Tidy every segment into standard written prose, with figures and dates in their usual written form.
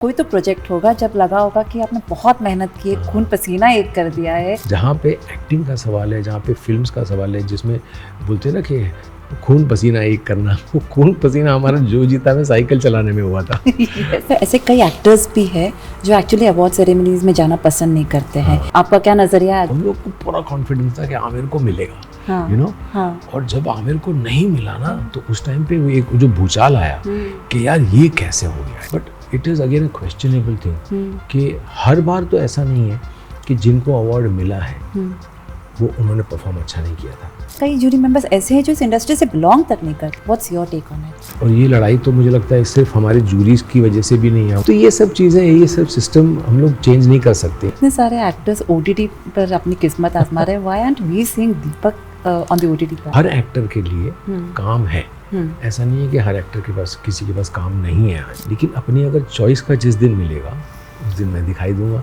कोई तो प्रोजेक्ट होगा जब लगा होगा कि आपने बहुत मेहनत की है, खून पसीना एक कर दिया है। जहाँ पे एक्टिंग का सवाल है, जहाँ पे फिल्म्स का सवाल है, जिसमें बोलते हैं ना कि खून पसीना एक करना, वो खून पसीना हमारा जो जीता में साइकिल चलाने में हुआ था। तो ऐसे कई एक्टर्स भी हैं जो एक्चुअली अवार्ड सेरेमनीज में जाना पसंद नहीं करते हैं। आपका क्या नजरिया है? हम लोग को पूरा कॉन्फिडेंस था कि आमिर को मिलेगा, हाँ, यू नो। हाँ। और जब आमिर को नहीं मिला ना, तो उस टाइम पे वो एक जो भूचाल आया कि यार ये कैसे हो गया। But it is again a questionable thing कि हर बार तो ऐसा नहीं है कि जिनको अवार्ड मिला है वो उन्होंने परफॉर्म अच्छा नहीं किया था। कई जूरी मेंबर्स ऐसे हैं जो इस इंडस्ट्री से बिलोंग तक नहीं करते। What's your take on it? और ये लड़ाई तो मुझे लगता है सिर्फ हमारे जूरीज की वजह से भी नहीं है। तो ये सब चीज़ें, ये सब सिस्टम हम लोग चेंज नहीं कर सकते। इतने सारे एक्टर्स ओटीटी पर अपनी किस्मत आजमा रहे हैं। Why aren't we seeing Deepak on the OTT पर? हर एक्टर के लिए काम है। ऐसा नहीं है कि हर एक्टर के पास, किसी के पास काम नहीं है आज। लेकिन अपनी अगर चॉइस का जिस दिन मिलेगा उस दिन मैं दिखाई दूंगा।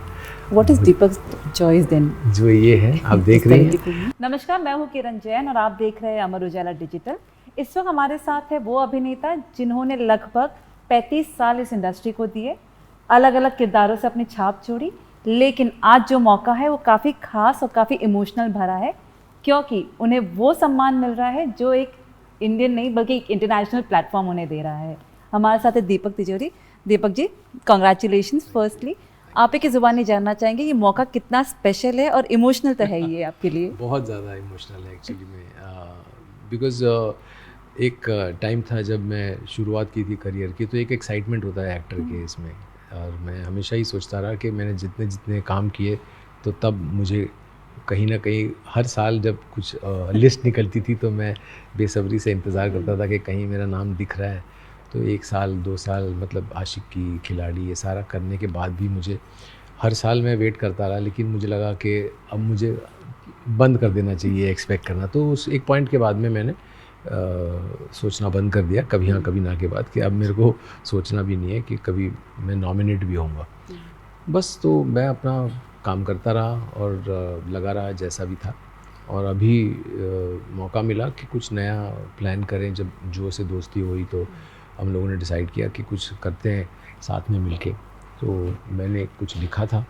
What is Deepak's choice then? जो ये है आप देख रहे हैं। नमस्कार, मैं हूँ किरण जैन और आप देख रहे हैं अमर उजाला डिजिटल। इस वक्त हमारे साथ है वो अभिनेता जिन्होंने लगभग 35 साल इस इंडस्ट्री को दिए, अलग अलग किरदारों से अपनी छाप छोड़ी। लेकिन आज जो मौका है वो काफ़ी खास और काफ़ी इमोशनल भरा है, क्योंकि उन्हें वो सम्मान मिल रहा है जो एक इंडियन नहीं बल्कि एक इंटरनेशनल प्लेटफॉर्म उन्हें दे रहा है। हमारे साथ है दीपक तिजोरी। Deepak ji, congratulations firstly. आप ही की ज़ुबानी जानना चाहेंगे ये मौका कितना स्पेशल है और इमोशनल तो है ये आपके लिए? बहुत ज़्यादा इमोशनल है एक्चुअली में, बिकॉज एक टाइम था जब मैं शुरुआत की थी करियर की, तो एक एक्साइटमेंट होता है एक्टर के इसमें। और मैं हमेशा ही सोचता रहा कि मैंने जितने जितने काम किए, तो तब मुझे कहीं ना कहीं हर साल जब कुछ लिस्ट निकलती थी तो मैं बेसब्री से इंतज़ार करता था कि कहीं मेरा नाम दिख रहा है। तो 1 साल 2 साल मतलब आशिकी, खिलाड़ी, ये सारा करने के बाद भी मुझे हर साल मैं वेट करता रहा। लेकिन मुझे लगा कि अब मुझे बंद कर देना चाहिए एक्सपेक्ट करना। तो उस एक पॉइंट के बाद में मैंने सोचना बंद कर दिया, कभी हाँ कभी ना के बाद, कि अब मेरे को सोचना भी नहीं है कि कभी मैं नॉमिनेट भी होऊंगा। बस तो मैं अपना काम करता रहा और लगा रहा जैसा भी था। और अभी मौका मिला कि कुछ नया प्लान करें। जब जो से दोस्ती हुई तो हम लोगों ने डिसाइड किया कि कुछ करते हैं साथ में मिलके। तो मैंने कुछ लिखा था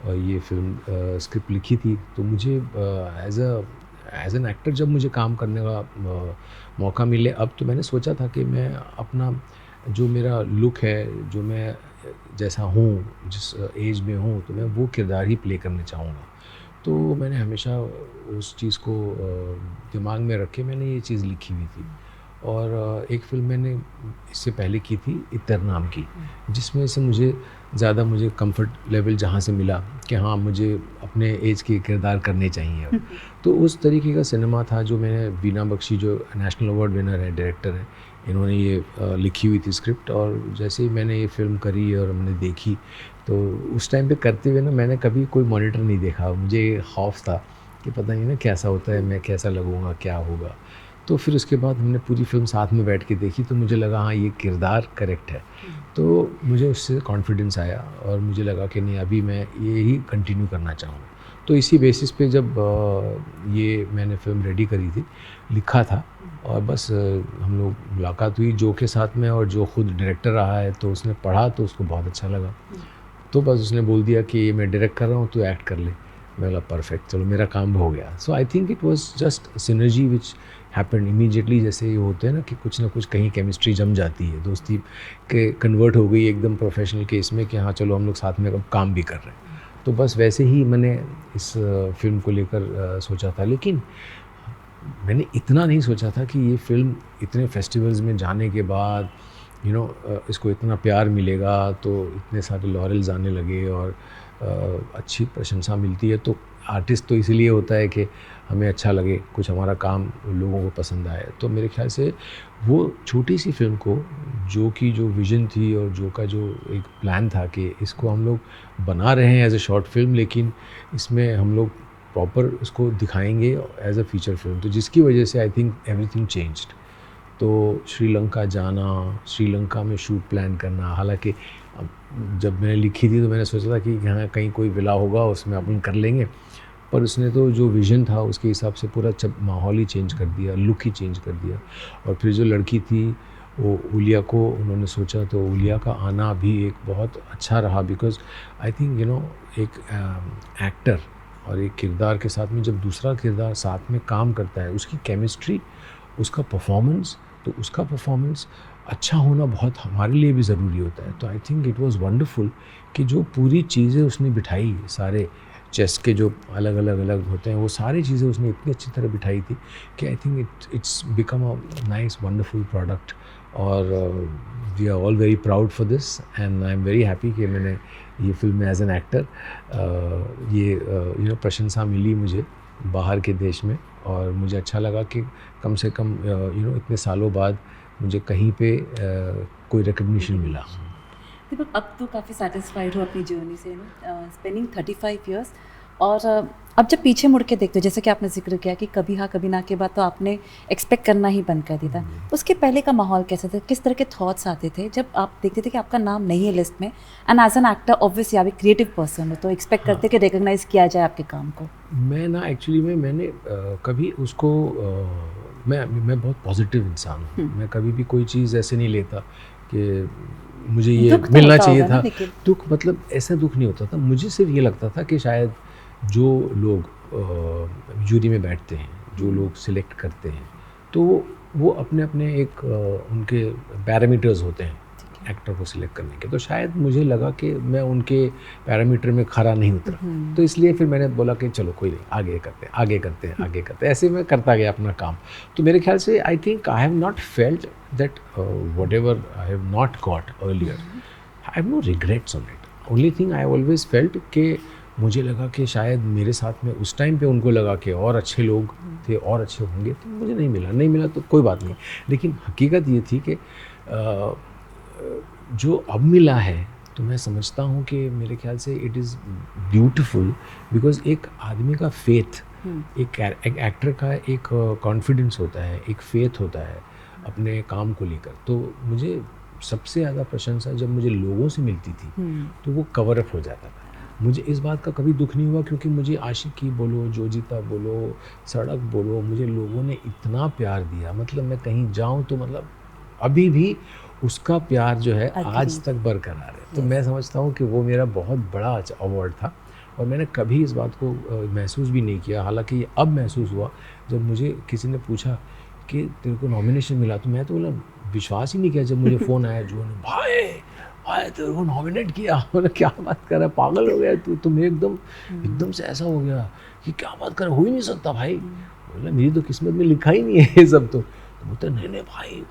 और ये फिल्म स्क्रिप्ट लिखी थी। तो मुझे एज एन एक्टर जब मुझे काम करने का मौका मिले, अब तो मैंने सोचा था कि मैं अपना जो मेरा लुक है, जो मैं जैसा हूँ, जिस एज में हूँ, तो मैं वो किरदार ही प्ले करना चाहूँगा। तो मैंने हमेशा उस चीज़ को दिमाग में रख के मैंने ये चीज़ लिखी हुई थी। और एक फ़िल्म मैंने इससे पहले की थी इतर नाम की, जिसमें से मुझे ज़्यादा कंफर्ट लेवल जहाँ से मिला कि हाँ मुझे अपने एज के किरदार करने चाहिए अब। तो उस तरीके का सिनेमा था जो मैंने, बीना बख्शी जो नेशनल अवार्ड विनर है, डायरेक्टर है, इन्होंने ये लिखी हुई थी स्क्रिप्ट। और जैसे ही मैंने ये फ़िल्म करी और हमने देखी, तो उस टाइम पे करते हुए ना मैंने कभी कोई मॉनिटर नहीं देखा। मुझे खौफ था कि पता नहीं ना कैसा होता है, मैं कैसा लगूँगा, क्या होगा। तो फिर उसके बाद हमने पूरी फिल्म साथ में बैठ के देखी, तो मुझे लगा हाँ ये किरदार करेक्ट है। तो मुझे उससे कॉन्फिडेंस आया और मुझे लगा कि नहीं, अभी मैं ये ही कंटिन्यू करना चाहूँगा। तो इसी बेसिस पे जब ये मैंने फिल्म रेडी करी थी, लिखा था, और बस हम लोग मुलाकात हुई जो के साथ में, और जो खुद डायरेक्टर रहा है तो उसने पढ़ा तो उसको बहुत अच्छा लगा। तो बस उसने बोल दिया कि ये मैं डायरेक्ट कर रहा हूँ, तो एक्ट कर ले। मैं बोला परफेक्ट, चलो मेरा काम हो गया। So I think it was just synergy which happened immediately. जैसे ये होते हैं ना कि कुछ ना कुछ कहीं केमिस्ट्री जम जाती है, दोस्ती के कन्वर्ट हो गई एकदम प्रोफेशनल केस में कि हाँ चलो हम लोग साथ में अब काम भी कर रहे हैं। तो बस वैसे ही मैंने इस फिल्म को लेकर सोचा था। लेकिन मैंने इतना नहीं सोचा था कि ये फिल्म इतने फेस्टिवल्स में जाने के बाद इसको इतना प्यार मिलेगा, तो इतने सारे लॉरेल्स आने लगे और अच्छी प्रशंसा मिलती है। तो आर्टिस्ट तो इसीलिए होता है कि हमें अच्छा लगे, कुछ हमारा काम लोगों को पसंद आए। तो मेरे ख्याल से वो छोटी सी फिल्म को, जो विज़न थी और जो एक प्लान था कि इसको हम लोग बना रहे हैं एज ए शॉर्ट फिल्म, लेकिन इसमें हम लोग प्रॉपर उसको दिखाएंगे एज अ फीचर फिल्म, तो जिसकी वजह से आई थिंक एवरीथिंग चेंज्ड। तो श्रीलंका जाना, श्रीलंका में शूट प्लान करना, हालांकि जब मैंने लिखी थी तो मैंने सोचा था कि यहाँ कहीं कोई विला होगा उसमें अपन कर लेंगे, पर उसने तो जो विज़न था उसके हिसाब से पूरा माहौल ही चेंज कर दिया, लुक ही चेंज कर दिया। और फिर जो लड़की थी वो उलिया को उन्होंने सोचा, तो उलिया का आना भी एक बहुत अच्छा रहा, बिकॉज आई थिंक एक एक्टर और एक किरदार के साथ में जब दूसरा किरदार साथ में काम करता है, उसकी केमिस्ट्री, उसका परफॉर्मेंस, तो उसका परफॉर्मेंस अच्छा होना बहुत हमारे लिए भी ज़रूरी होता है। तो आई थिंक इट वाज वंडरफुल कि जो पूरी चीज़ें उसने बिठाई, सारे चेस के जो अलग अलग होते हैं, वो सारी चीज़ें उसने इतनी अच्छी तरह बिठाई थी कि I think it's become a nice wonderful product. और we are all very proud for this and I am very happy कि मैंने ये फिल्म में एज एन एक्टर ये प्रशंसा मिली मुझे बाहर के देश में, और मुझे अच्छा लगा कि कम से कम इतने सालों बाद मुझे कहीं पे कोई रिकग्निशन मिला। दीपक, अब तो काफ़ी सेटिस्फाइड हो अपनी जर्नी से, स्पेंडिंग 35 इयर्स, और अब जब पीछे मुड़ के देखते हो, जैसे कि आपने जिक्र किया कि कभी हाँ कभी ना के बाद तो आपने एक्सपेक्ट करना ही बंद कर दिया था, उसके पहले का माहौल कैसा था? किस तरह के थॉट्स आते थे जब आप देखते थे कि आपका नाम नहीं है लिस्ट में? And as an actor obviously आप एक क्रिएटिव पर्सन हो, तो एक्सपेक्ट करते कि रिकग्नाइज किया जाए आपके काम को। मैं ना एक्चुअली में मैंने कभी उसको मैं बहुत पॉजिटिव इंसान हूँ। मैं कभी भी कोई चीज़ ऐसे नहीं लेता कि मुझे ये मिलना चाहिए था। दुख मतलब ऐसा दुख नहीं होता था, मुझे सिर्फ ये लगता था कि शायद जो लोग जूरी में बैठते हैं, जो लोग सिलेक्ट करते हैं, तो वो अपने अपने एक उनके पैरामीटर्स होते हैं एक्टर को सिलेक्ट करने के। तो शायद मुझे लगा कि मैं उनके पैरामीटर में खरा नहीं उतरा, तो इसलिए फिर मैंने बोला कि चलो कोई नहीं, आगे करते हैं। ऐसे मैं करता गया अपना काम। तो मेरे ख्याल से I think I have not felt that whatever I have not got earlier, I have no regrets on it. Only thing I always felt कि मुझे लगा कि शायद मेरे साथ में उस टाइम पे उनको लगा कि और अच्छे लोग थे, और अच्छे होंगे, तो मुझे नहीं मिला तो कोई बात नहीं। लेकिन हकीकत ये थी कि जो अब मिला है, तो मैं समझता हूँ कि मेरे ख्याल से इट इज़ ब्यूटीफुल, बिकॉज एक आदमी का फेथ, एक एक्टर का एक कॉन्फिडेंस होता है, एक फेथ होता है अपने काम को लेकर। तो मुझे सबसे ज़्यादा प्रशंसा जब मुझे लोगों से मिलती थी तो वो कवर अप हो जाता था। मुझे इस बात का कभी दुख नहीं हुआ, क्योंकि मुझे आशिकी बोलो, जो जीता बोलो, सड़क बोलो, मुझे लोगों ने इतना प्यार दिया। मतलब मैं कहीं जाऊँ तो मतलब अभी भी उसका प्यार जो है आज तक बरकरार है। तो मैं समझता हूँ कि वो मेरा बहुत बड़ा अवार्ड था, और मैंने कभी इस बात को महसूस भी नहीं किया। हालांकि ये अब महसूस हुआ जब मुझे किसी ने पूछा कि तेरे को नॉमिनेशन मिला, तो मैं तो बोला, विश्वास ही नहीं किया जब मुझे फ़ोन आया जो ने, भाई तेरे को नॉमिनेट किया। मैंने क्या बात कर रहा है, पागल हो गया तू मैं एकदम से ऐसा हो गया कि क्या बात कर, हो ही नहीं सकता भाई। बोला मेरी तो किस्मत में लिखा ही नहीं है ये सब। तो बोलते नहीं भाई,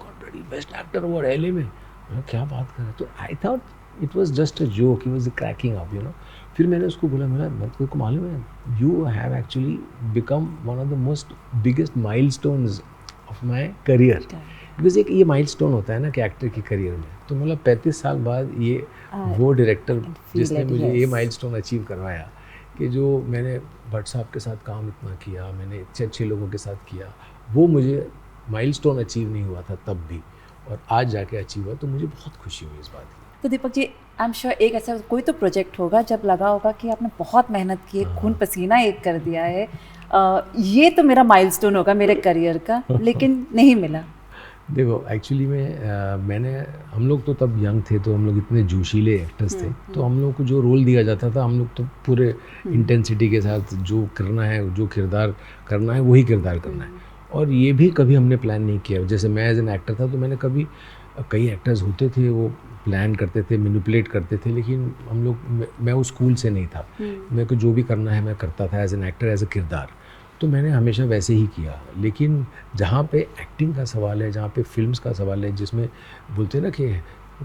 बेस्ट एक्टर अवार्ड एलए में। क्या बात कर रहे हैं। तो I thought it was just a joke, he was cracking up, फिर मैंने उसको बोला, मैं तेरे को मालूम है, you have actually become one of the most biggest milestones of my career. Because एक ये माइलस्टोन होता है ना कि एक्टर की करियर में, तो मतलब 35 साल बाद ये वो डायरेक्टर जिसने मुझे ये माइलस्टोन अचीव करवाया, कि जो मैंने भट्ट साहब के साथ काम इतना किया, मैंने अच्छे लोगों के साथ किया, वो मुझे माइलस्टोन अचीव नहीं हुआ था तब भी, और आज जाके अचीव हुआ, तो मुझे बहुत खुशी हुई इस बात की। तो Deepak ji, I am sure एक ऐसा कोई तो प्रोजेक्ट होगा जब लगा होगा कि आपने बहुत मेहनत की है, खून पसीना एक कर दिया है, ये तो मेरा माइलस्टोन होगा मेरे करियर का, लेकिन नहीं मिला। देखो एक्चुअली हम लोग तो तब यंग थे, तो हम लोग इतने जोशीले एक्टर्स थे, तो हम लोग को जो रोल दिया जाता था, हम लोग तो पूरे इंटेंसिटी के साथ जो करना है, जो किरदार करना है, वही किरदार करना है। और ये भी कभी हमने प्लान नहीं किया। जैसे मैं एज एन एक्टर था, तो मैंने कभी, कई एक्टर्स होते थे वो प्लान करते थे, मैनिपुलेट करते थे, लेकिन मैं उस स्कूल से नहीं था। मेरे को जो भी करना है मैं करता था as an actor, as a किरदार। तो मैंने हमेशा वैसे ही किया। लेकिन जहाँ पे एक्टिंग का सवाल है, जहाँ पे फिल्म्स का सवाल है, जिसमें बोलते हैं ना कि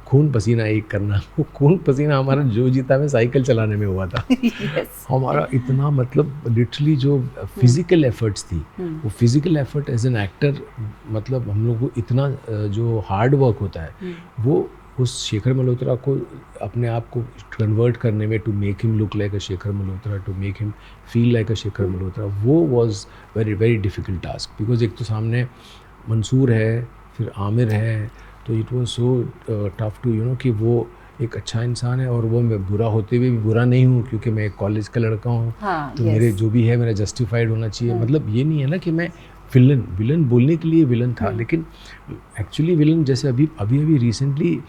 खून पसीना एक करना, वो खून पसीना हमारा जो जीता में साइकिल चलाने में हुआ था। yes. हमारा इतना मतलब लिटरली जो फिज़िकल एफर्ट्स थी, वो physical effort as an actor, मतलब हम लोग को इतना जो हार्ड वर्क होता है, वो उस शेखर मल्होत्रा को अपने आप को कन्वर्ट करने में, to make him look like a Shekhar Malhotra, to make him feel like a Shekhar Malhotra, वो was very very difficult task. Because एक तो सामने मंसूर है, फिर आमिर है, तो it was so tough to कि वो एक अच्छा इंसान है, और वो मैं बुरा होते हुए भी बुरा नहीं हूँ, क्योंकि मैं एक कॉलेज का लड़का हूँ। तो मेरे जो भी है मेरा जस्टिफाइड होना चाहिए। मतलब ये नहीं है ना कि मैं विलन विलन बोलने के लिए विलन था, लेकिन एक्चुअली विलन जैसे अभी रिसेंटली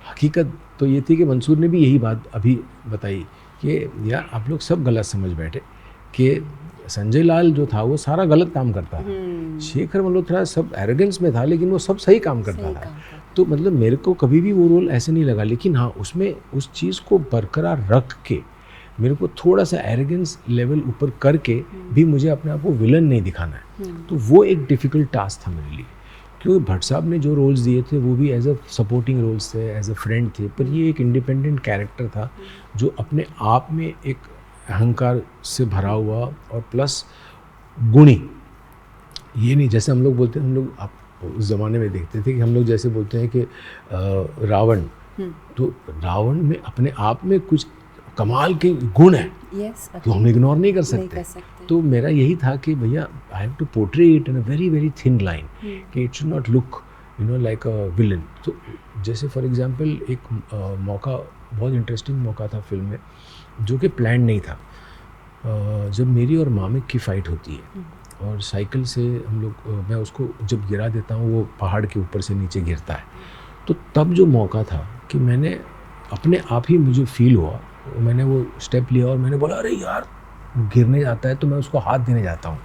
हकीकत तो ये थी कि मंसूर ने भी यही बात अभी बताई कि यार आप लोग सब गलत समझ बैठे कि संजय लाल जो था वो सारा गलत काम करता था, शेखर मल्होत्रा सब एरोगेंस में था लेकिन वो सब सही काम करता था। तो मतलब मेरे को कभी भी वो रोल ऐसे नहीं लगा, लेकिन हाँ उसमें उस चीज़ को बरकरार रख के मेरे को थोड़ा सा एरोगेंस लेवल ऊपर करके भी मुझे अपने आप को विलन नहीं दिखाना है। तो वो एक डिफ़िकल्ट टास्क था मेरे लिए, क्योंकि भट्ट साहब ने जो रोल्स दिए थे वो भी एज अ सपोर्टिंग रोल्स थे, एज अ फ्रेंड थे, पर ये एक इंडिपेंडेंट कैरेक्टर था जो अपने आप में एक अहंकार से भरा हुआ और प्लस गुणी। ये नहीं जैसे हम लोग बोलते हैं, हम लोग आप उस ज़माने में देखते थे कि हम लोग जैसे बोलते हैं कि रावण, तो रावण में अपने आप में कुछ कमाल के गुण है तो हम इग्नोर नहीं कर सकते। तो मेरा यही था कि भैया I have to portray it in a very very thin line कि it should not look like a villain. तो जैसे फॉर एग्जांपल एक मौका, बहुत इंटरेस्टिंग मौका था फिल्म में जो कि प्लान नहीं था। जब मेरी और मामिक की फ़ाइट होती है और साइकिल से हम लोग, मैं उसको जब गिरा देता हूँ वो पहाड़ के ऊपर से नीचे गिरता है, तो तब जो मौका था कि मैंने अपने आप ही मुझे फील हुआ, मैंने वो स्टेप लिया और मैंने बोला अरे यार गिरने जाता है तो मैं उसको हाथ देने जाता हूँ,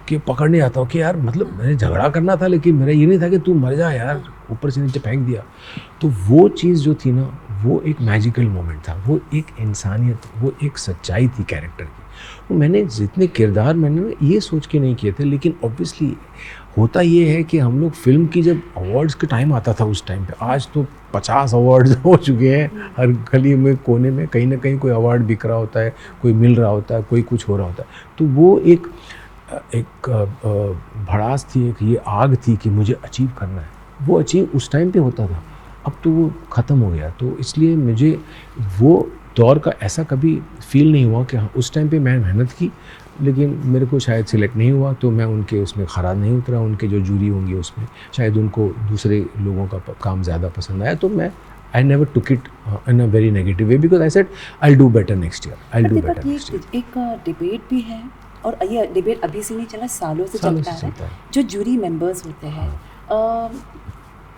कि पकड़ने जाता हूँ कि यार मतलब मैंने झगड़ा करना था लेकिन मेरा ये नहीं था कि तू मर जा यार, ऊपर से नीचे फेंक दिया। तो वो चीज़ जो थी ना वो एक मैजिकल मोमेंट था, वो एक इंसानियत, वो एक सच्चाई थी कैरेक्टर की। वो मैंने जितने किरदार मैंने ये सोच के नहीं किए थे, लेकिन ऑब्वियसली होता ये है कि हम लोग फिल्म की जब अवार्ड्स के टाइम आता था उस टाइम पे, आज तो 50 अवार्ड्स हो चुके हैं, हर गली में कोने में कहीं ना कहीं कोई अवार्ड बिक रहा होता है, कोई मिल रहा होता है, कोई कुछ हो रहा होता है। तो वो एक भड़ास थी, एक ये आग थी कि मुझे अचीव करना है, वो अचीव उस टाइम पे होता था, अब तो वो ख़त्म हो गया। तो इसलिए मुझे वो दौर का ऐसा कभी फील नहीं हुआ कि हाँ उस टाइम पे मैं मेहनत की लेकिन मेरे को शायद सिलेक्ट नहीं हुआ तो मैं उनके उसमें खरा नहीं उतरा, उनके जो जूरी होंगे उसमें शायद उनको दूसरे लोगों का काम ज़्यादा पसंद आया। तो मैं I never took it in a very negative way because I said I will do better next year, I will do better next year. एक डिबेट भी है और ये डिबेट अभी से नहीं चला, सालों से चलता है। जो जूरी मेंबर्स होते हैं,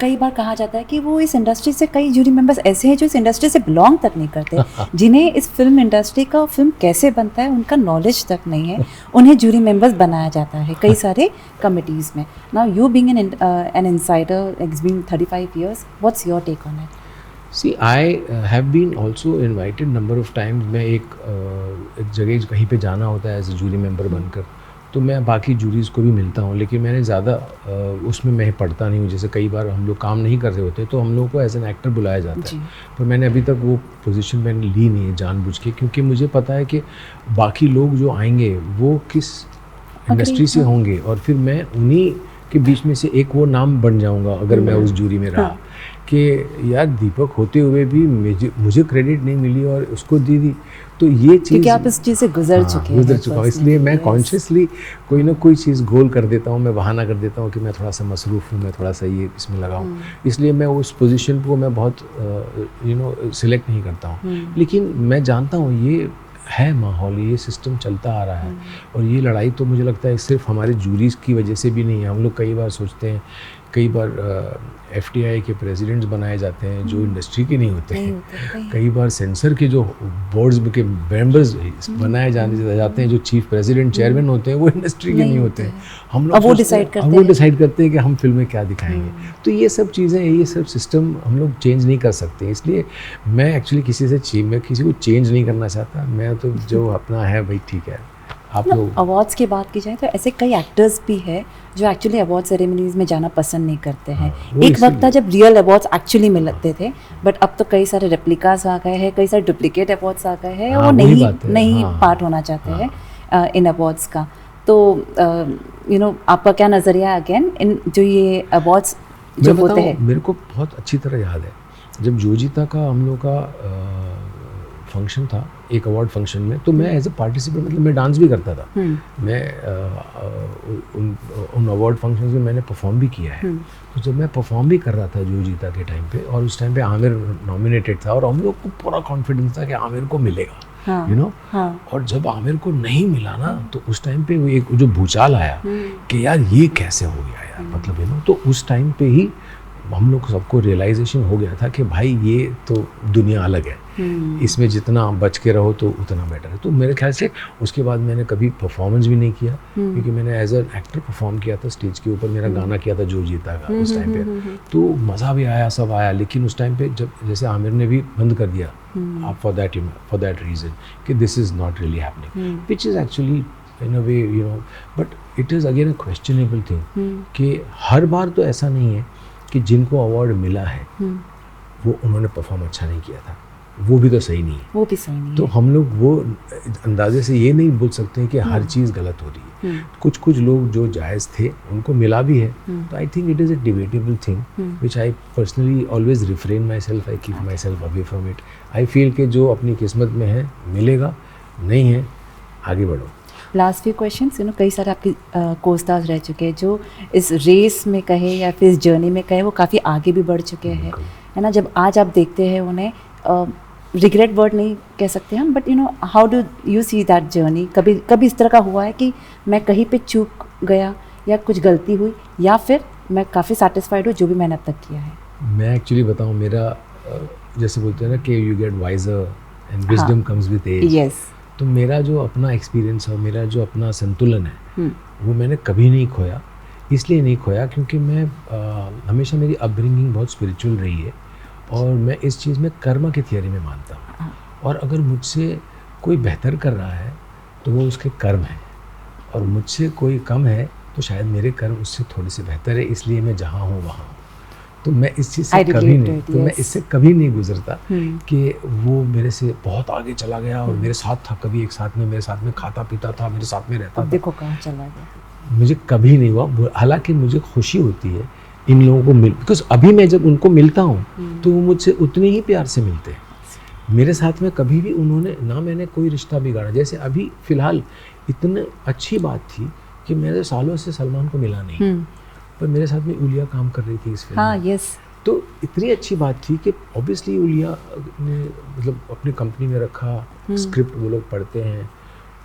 कई बार कहा जाता है कि वो इस इंडस्ट्री से, कई जूरी मेंबर्स ऐसे हैं जो इस इंडस्ट्री से बिलोंग तक नहीं करते, जिन्हें इस फिल्म इंडस्ट्री का फिल्म कैसे बनता है उनका नॉलेज तक नहीं है, उन्हें जूरी मेंबर्स बनाया जाता है कई सारे कमिटीज़ में। Now you being an insider, it's been 35 years, what's your take on it? See, I have been also invited number of times। मैं एक जगह कहीं पे जाना होता है एज ए जूरी मेंबर बनकर, तो मैं बाकी जूरीज़ को भी मिलता हूँ, लेकिन मैंने ज़्यादा उसमें मैं पढ़ता नहीं हूँ। जैसे कई बार हम लोग काम नहीं कर रहे होते तो हम लोगों को एज एन एक्टर बुलाया जाता है, पर मैंने अभी तक वो पोजीशन मैंने ली नहीं है जानबूझ के, क्योंकि मुझे पता है कि बाकी लोग जो आएंगे वो किस इंडस्ट्री से होंगे और फिर मैं उन्हीं के बीच में से एक वो नाम बन जाऊँगा अगर मैं उस जूरी में रहा, कि यार दीपक होते हुए भी मुझे क्रेडिट नहीं मिली और उसको दी दी। तो ये चीज़, क्योंकि आप इस चीज़ से गुजर चुका हूँ, इसलिए मैं कॉन्शियसली कोई ना कोई चीज़ गोल कर देता हूँ, मैं बहाना कर देता हूँ कि मैं थोड़ा सा मसरूफ़ हूँ, मैं थोड़ा सा ये इसमें लगा हूँ, इसलिए मैं उस पोजीशन को मैं बहुत सिलेक्ट नहीं करता हूँ। लेकिन मैं जानता हूँ ये है माहौल, ये सिस्टम चलता आ रहा है और ये लड़ाई तो मुझे लगता है सिर्फ हमारे जूरीज़ की वजह से भी नहीं है। हम लोग कई बार सोचते हैं, कई बार FTI के प्रेसिडेंट्स बनाए जाते हैं जो इंडस्ट्री के नहीं होते हैं, कई बार सेंसर के जो बोर्ड्स के मेंबर्स बनाए जाते हैं, जो चीफ प्रेसिडेंट चेयरमैन होते हैं वो इंडस्ट्री के नहीं होते हैं। हम लोग वो डिसाइड करते हैं कि हम फिल्में क्या दिखाएंगे। तो ये सब चीज़ें, ये सब सिस्टम हम लोग चेंज नहीं कर सकते। इसलिए मैं एक्चुअली मैं किसी को चेंज नहीं करना चाहता, मैं तो जो अपना है भाई ठीक है। आप लोग अवार्ड्स की बात की जाए तो ऐसे कई एक्टर्स भी हैं जो एक्चुअली अवार्ड सेरेमनीज़ में जाना पसंद नहीं करते हैं। एक वक्त था जब रियल अवार्ड्स एक्चुअली मिलते थे, बट अब तो कई सारे रेप्लिकास आ गए हैं, कई सारे डुप्लीकेट अवार्ड्स आ गए हैं, वो नहीं पार्ट होना चाहते हैं इन अवार्ड्स का। तो आपका क्या नज़रिया अगेन इन जो ये अवार्ड्स जो होते हैं? मेरे को बहुत अच्छी तरह याद है जब जोजिता का हम लोग का फंक्शन था, एक अवार्ड फंक्शन में, तो मैं एज ए पार्टिसिपेंट मतलब मैं डांस भी करता था। मैं उन अवार्ड फंक्शंस में मैंने परफॉर्म भी किया है। तो जब मैं परफॉर्म भी कर रहा था जो जीता के टाइम पे, और उस टाइम पे आमिर नॉमिनेटेड था और हम लोग को पूरा कॉन्फिडेंस था कि आमिर को मिलेगा, यू नो। और जब आमिर को नहीं मिला ना, तो उस टाइम पे वो एक जो भूचाल आया कि यार ये कैसे हो गया यार, मतलब यू नो। तो उस टाइम पे ही हम लोग सबको रियलाइजेशन हो गया था कि भाई ये तो दुनिया अलग है, इसमें जितना बच के रहो तो उतना बेटर है। तो मेरे ख्याल से उसके बाद मैंने कभी परफॉर्मेंस भी नहीं किया, क्योंकि मैंने एज एन एक्टर परफॉर्म किया था स्टेज के ऊपर, मेरा गाना किया था जो जीता का उस टाइम पे, तो मज़ा भी आया, सब आया। लेकिन उस टाइम पे जब जैसे आमिर ने भी बंद कर दिया आप फॉर दैट रीज़न कि this is not really happening, which is actually in a way, you know, but it is again a questionable thing कि हर बार तो ऐसा नहीं है कि जिनको अवार्ड मिला है वो उन्होंने परफॉर्म अच्छा नहीं किया था, वो भी तो सही नहीं है, वो भी सही नहीं तो है। हम लोग वो अंदाजे से ये नहीं बोल सकते हैं कि हर चीज़ गलत हो रही है। कुछ लोग जो जायज़ थे उनको मिला भी है, तो आई think it is a debatable thing which I personally always refrain my self, I keep my self away from it. I feel कि जो अपनी किस्मत में है मिलेगा, नहीं है आगे बढ़ो। Last few questions, you know, कई सारे आपके को-स्टार्स रह चुके हैं जो इस रेस में कहे या फिर इस जर्नी में कहे वो काफ़ी आगे भी बढ़ चुके हैं, है ना। जब आज आप देखते हैं उन्हें, रिग्रेट वर्ड नहीं कह सकते हम, but you know, how do you see that journey? कभी इस तरह का हुआ है कि मैं कहीं पे चूक गया या कुछ गलती हुई, या फिर मैं काफ़ी सेटिस्फाइड हूँ जो भी मैंने अब तक किया है? मैं एक्चुअली बताऊँ, मेरा जैसे बोलते हैं ना कि you get wiser and wisdom comes with age. Yes. तो मेरा जो अपना एक्सपीरियंस है, मेरा जो अपना संतुलन है, वो मैंने कभी नहीं खोया। इसलिए नहीं खोया क्योंकि मैं हमेशा मेरी अपब्रिंगिंग बहुत स्पिरिचुअल रही है, और मैं इस चीज़ में कर्म की थियरी में मानता हूँ। और अगर मुझसे कोई बेहतर कर रहा है तो वो उसके कर्म है, और मुझसे कोई कम है तो शायद मेरे कर्म उससे थोड़े से बेहतर है, इसलिए मैं जहाँ हूँ वहाँ हूँ। तो मैं इस चीज़ से कभी नहीं, तो मैं इससे कभी नहीं गुजरता कि वो मेरे से बहुत आगे चला गया और मेरे साथ था, कभी एक साथ में मेरे साथ में खाता पीता था, मेरे साथ में रहता था, देखो कहाँ चला गया। मुझे कभी नहीं हुआ। हालांकि मुझे खुशी होती है इन लोगों को बिकॉज अभी मैं जब उनको मिलता हूँ तो वो मुझसे उतने ही प्यार से मिलते हैं। मेरे साथ में कभी भी उन्होंने ना, मैंने कोई रिश्ता बिगाड़ा। जैसे अभी फ़िलहाल इतनी अच्छी बात थी कि मेरे सालों से सलमान को मिला नहीं, पर मेरे साथ में उलिया काम कर रही थी इस फिल्म में। यस। तो इतनी अच्छी बात थी कि ऑब्वियसली उलिया ने मतलब अपनी कंपनी में रखा, स्क्रिप्ट वो लोग पढ़ते हैं।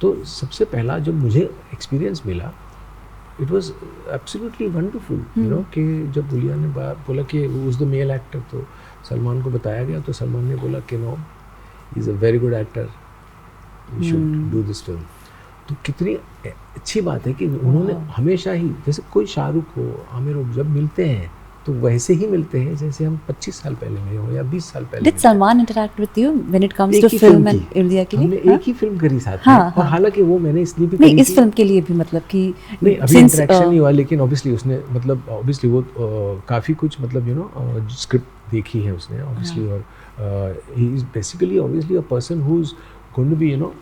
तो सबसे पहला जब मुझे एक्सपीरियंस मिला, it was absolutely wonderful, you know, कि जब उलिया ने बोला कि वो इज़ द मेल एक्टर, तो सलमान को बताया गया, तो सलमान ने बोला कि no, he is a very good actor, we should do this film. तो कितनी अच्छी बात है कि उन्होंने हमेशा ही, जैसे कोई शाहरुख हो, आमिर हो, जब मिलते हैं तो वैसे ही मिलते हैं जैसे हम 25 साल पहले मिले हो या 20 साल पहले। Did Salman interact with you when it comes to film and India के लिए? हमने एक ही फिल्म करी साथ में, और हालांकि वो मैंने इसलिए भी नहीं, इस फिल्म के लिए भी, मतलब कि नहीं अभी इंटरेक्शन नहीं हुआ, लेकिन ऑब्वियसली उसने मतलब ऑब्वियसली वो काफ़ी कुछ मतलब यू नो स्क्रिप्ट देखी है उसने ऑब्वियसली, और he is basically obviously a person who is going to be, you know,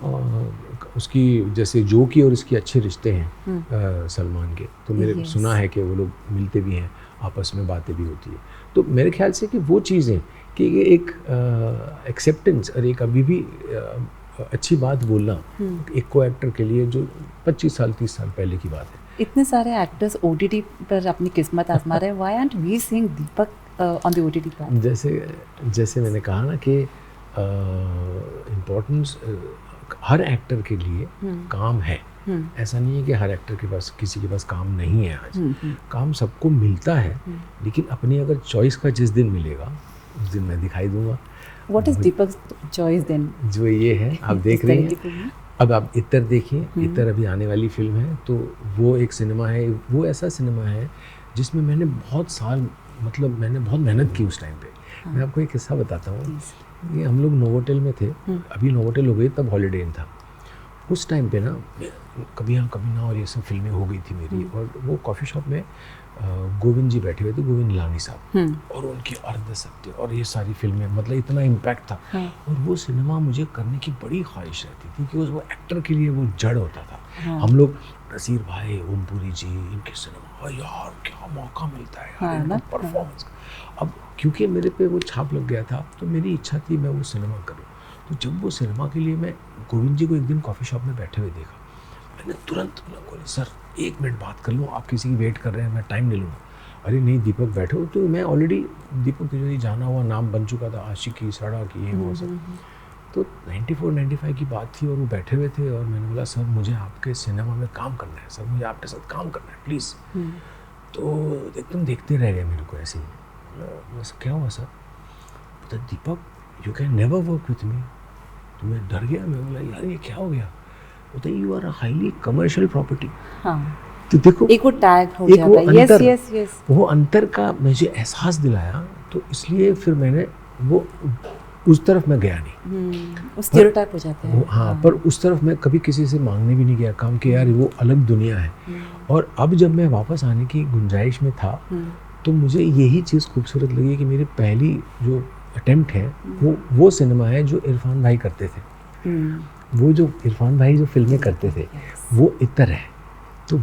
उसकी जैसे जो की और इसके अच्छे रिश्ते हैं सलमान के, तो मेरे सुना है कि वो लोग मिलते भी हैं, आपस में बातें भी होती है। तो मेरे ख्याल से कि वो चीज़ें कि ये एक एक्सेप्टेंस और एक अभी भी अच्छी बात बोलना एक को एक्टर के लिए जो 25 साल 30 साल पहले की बात है। इतने सारे एक्टर्स OTT पर अपनी किस्मत आजमा रहे हैं, why aren't we seeing Deepak on the OTT platform? जैसे मैंने कहा ना कि इम्पोर्टेंस हर एक्टर के लिए काम है। ऐसा नहीं है कि हर एक्टर के पास, किसी के पास काम नहीं है आज। काम सबको मिलता है, लेकिन अपनी अगर चॉइस का जिस दिन मिलेगा उस दिन मैं दिखाई दूंगा। What is Deepak choice then? जो ये है आप देख रहे हैं, अब आप इतर देखिए, इतर अभी आने वाली फिल्म है, तो वो एक सिनेमा है, वो ऐसा सिनेमा है जिसमें मैंने बहुत साल, मतलब मैंने बहुत मेहनत की उस टाइम पे। मैं आपको एक किस्सा बताता हूँ। ये हम लोग नोवोटेल में थे, अभी नोवोटेल हो गई, तब हॉलीडे इन था। उस टाइम पे ना कभी हाँ कभी ना, और ये सब फिल्में हो गई थी मेरी, और वो कॉफ़ी शॉप में गोविंद जी बैठे हुए थे, गोविंद लानी साहब, और उनकी अर्ध सत्य और ये सारी फिल्में, मतलब इतना इम्पैक्ट था। और वो सिनेमा मुझे करने की बड़ी ख्वाहिश रहती थी कि वो एक्टर के लिए वो जड़ होता था। हम लोग नसीर भाई, ओमपुरी जी, इनके सिनेमा, यार क्या मौका मिलता है यार, इनका परफॉर्मेंस। अब क्योंकि मेरे पे वो छाप लग गया था, तो मेरी इच्छा थी मैं वो सिनेमा करूँ। तो जब वो सिनेमा के लिए मैं गोविंद जी को एक दिन कॉफ़ी शॉप में बैठे हुए देखा, मैंने तुरंत बोला सर 1 मिनट बात कर लूँ, आप किसी की वेट कर रहे हैं, मैं टाइम ले लूँगा। अरे नहीं दीपक बैठो, तो मैं ऑलरेडी दीपक तिवारी जाना हुआ नाम बन चुका था, आशिकी, सड़क, ये वो सब। तो 94-95 की बात थी और वो बैठे हुए थे और मैंने बोला सर मुझे आपके सिनेमा में काम करना है, सर मुझे आपके साथ काम करना है प्लीज़। तो एकदम देखते रह गए मेरे को ऐसे ही। बस क्या हुआ सर? तो Deepak you can never work with me. तो मैं डर गया, मैं बोला यार ये क्या हो गया? बोलते you are a highly commercial property. हाँ, तो देखो एक वो टैग हो एक जाता वो है। यस अंतर, यस यस, वो अंतर का मुझे एहसास दिलाया, तो इसलिए फिर मैंने वो उस तरफ मैं गया नहीं। वो स्टीरियोटाइप हो जाता है। हाँ, पर उस तरफ मैं कभी किसी से मांगने भी नहीं गया काम कि यार वो अलग दुनिया है। और अब जब मैं वापस आने की गुंजाइश में था तो मुझे यही चीज़ खूबसूरत लगी कि मेरी पहली जो अटेम्प्ट है वो सिनेमा है जो इरफान भाई करते थे। वो जो इरफान भाई जो फिल्में करते थे वो इतर है। तो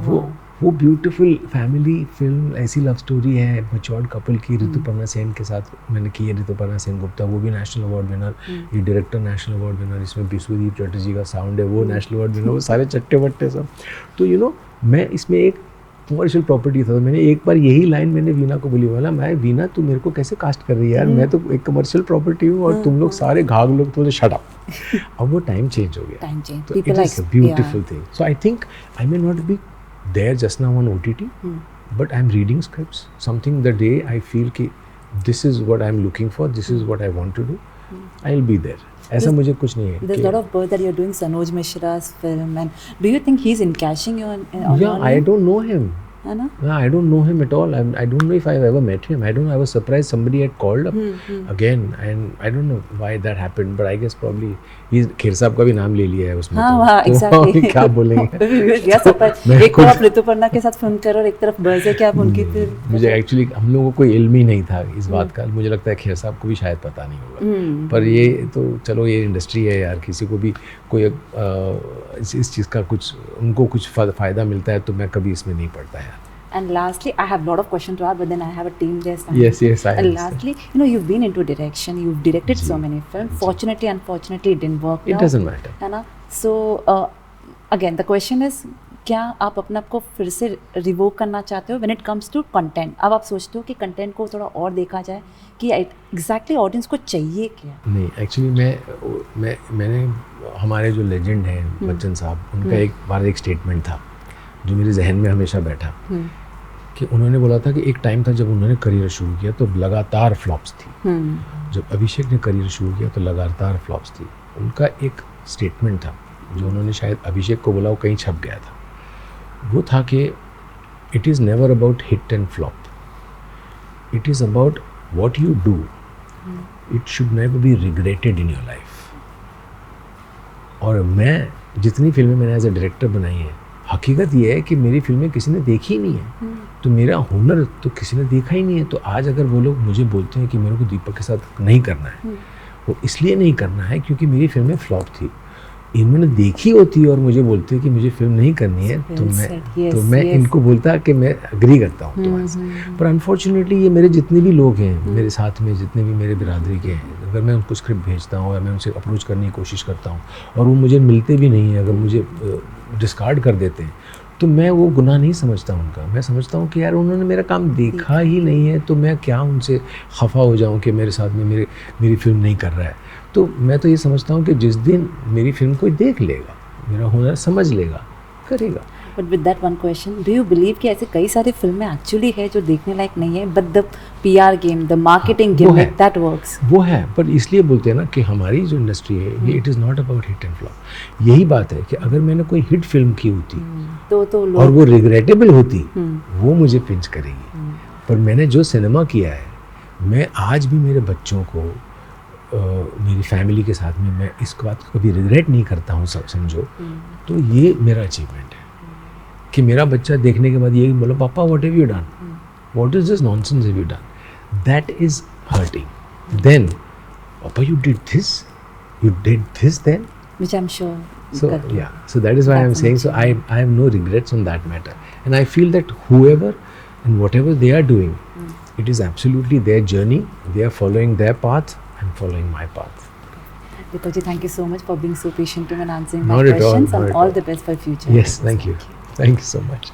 वो ब्यूटीफुल फैमिली फिल्म, ऐसी लव स्टोरी है मैच्योर्ड कपल की, ऋतुपर्णा सेन के साथ मैंने की है, ऋतुपर्णा सेन गुप्ता, वो भी नेशनल अवार्ड विनर, ये डायरेक्टर नेशनल अवार्ड विनर, इसमें विश्वदीप चटर्जी का साउंड है वो नेशनल अवार्ड विनर, वो सारे चट्टे बट्टे सब। तो यू नो मैं इसमें एक कमर्शियल प्रॉपर्टी था। तो मैंने एक बार यही लाइन मैंने वीना को बोली, बोला मैं वीना तू मेरे को कैसे कास्ट कर रही है यार, मैं तो एक कमर्शियल प्रॉपर्टी हूँ और तुम लोग सारे घाघ लोग तो शट अप। अब वो टाइम चेंज हो गया, टाइम चेंज, तो it is a beautiful thing. So I think I may not be there just now on OTT, but I'm reading scripts. Something the day I feel कि this is what I'm looking for, this is what I want to do, I'll be there. ऐसा मुझे कुछ नहीं है। There's a lot of buzz that you're doing Sanoj Mishra's film, and do you think he's encashing you on Yeah, I don't know him. है ना? Yeah, I don't know him at all. I don't know if I've ever met him. I don't know. I was surprised somebody had called up again, and I don't know why that happened. But I guess probably he's Kher साहब का भी नाम ले लिया है उसमें। हाँ, तो, हाँ, exactly. क्या बोलेंगे? एक तरफ ऋतुपर्णा के साथ फिल्म करो और एक तरफ बज़ है कि आप उनकी फिल्म। मुझे एक्चुअली हम लोगों को कोई इल्म ही नहीं था इस बात का। मुझे लगता है खेर साहब को भी शायद पता नहीं होगा। पर ये तो चलो ये इंडस्ट्री है यार, किसी को भी कोई इस चीज़ का कुछ उनको कुछ फ़ायदा मिलता है तो मैं कभी इसमें नहीं पड़ता यार। And lastly, I have a lot of questions to ask, but then I have a team there. Yes, I And lastly, you know, you've been into direction, you've directed so many films. Fortunately, unfortunately, it didn't work. It doesn't matter. है ना? So, again, the question is, क्या आप अपने आप को फिर से revoke करना चाहते हो when it comes to content? अब आप सोचते हो कि कंटेंट को थोड़ा और देखा जाए कि एग्जैक्टली ऑडियंस को चाहिए क्या? नहीं, एक्चुअली मैंने हमारे जो लेजेंड हैं बच्चन साहब, उनका एक बार एक स्टेटमेंट था जो मेरे जहन में हमेशा बैठा कि उन्होंने बोला था कि एक टाइम था जब उन्होंने करियर शुरू किया तो लगातार फ्लॉप्स थी। जब अभिषेक ने करियर शुरू किया तो लगातार फ्लॉप्स थी। उनका एक स्टेटमेंट था जो उन्होंने शायद अभिषेक को बोला, वो कहीं छप गया था। वो था कि it is never about hit and flop, it is about what you do, it should never be regretted in your life. और मैं जितनी फिल्में मैंने एज ए डायरेक्टर बनाई हैं, हकीकत ये है कि मेरी फिल्में किसी ने देखी ही नहीं है, तो मेरा हुनर तो किसी ने देखा ही नहीं है। तो आज अगर वो लोग मुझे बोलते हैं कि मेरे को दीपक के साथ नहीं करना है, वो इसलिए नहीं करना है क्योंकि मेरी फिल्में फ्लॉप थी। इन्होंने देखी होती और मुझे बोलते कि मुझे फिल्म नहीं करनी है तो मैं इनको बोलता कि मैं अग्री करता हूँ तुम्हारे से। पर अनफॉर्चुनेटली ये मेरे जितने भी लोग हैं मेरे साथ में, जितने भी मेरे बिरादरी के हैं, अगर मैं उनको स्क्रिप्ट भेजता हूँ या मैं उनसे अप्रोच करने की कोशिश करता हूँ और वो मुझे मिलते भी नहीं हैं, अगर मुझे डिस्कार्ड कर देते हैं, तो मैं वो गुनाह नहीं समझता उनका। मैं समझता हूँ कि यार उन्होंने मेरा काम देखा ही नहीं है, तो मैं क्या उनसे खफा हो जाऊँ कि मेरे साथ में मेरी फिल्म नहीं कर रहा है। तो मैं तो ये समझता हूँ कि जिस दिन मेरी फिल्म कोई देख लेगा, मेरा हुनर समझ लेगा, करेगा। But with that one question, do you believe कि ऐसे कई सारी फिल्में एक्चुअली है जो देखने लायक नहीं है, but the PR game, the marketing game, that works? वो है, पर इसलिए बोलते हैं ना कि हमारी जो इंडस्ट्री है ये it is not about hit and flop. यही बात है कि अगर मैंने कोई हिट फिल्म की होती तो और वो रिग्रेटेबल होती, वो मुझे पिंच करेगी। पर मैंने जो सिनेमा किया है, मैं आज भी मेरे बच्चों को मेरी फैमिली के साथ में मैं इस बात को कभी रिग्रेट नहीं करता हूँ, समझो। तो ये मेरा अचीवमेंट है कि मेरा बच्चा देखने के बाद ये बोला, पापा what have you done, what is this nonsense have you done, that is hurting. Then पापा you did this then, which I'm sure. So yeah, so that is why I'm saying, so I have no regrets on that matter, and I feel that whoever and whatever they are doing, it is absolutely their journey. They are following their path, I'm following my path. Deepak ji, thank you so much for being so patient and answering my Not at all, questions, not and at all all. the best for future. Yes, thank you so much.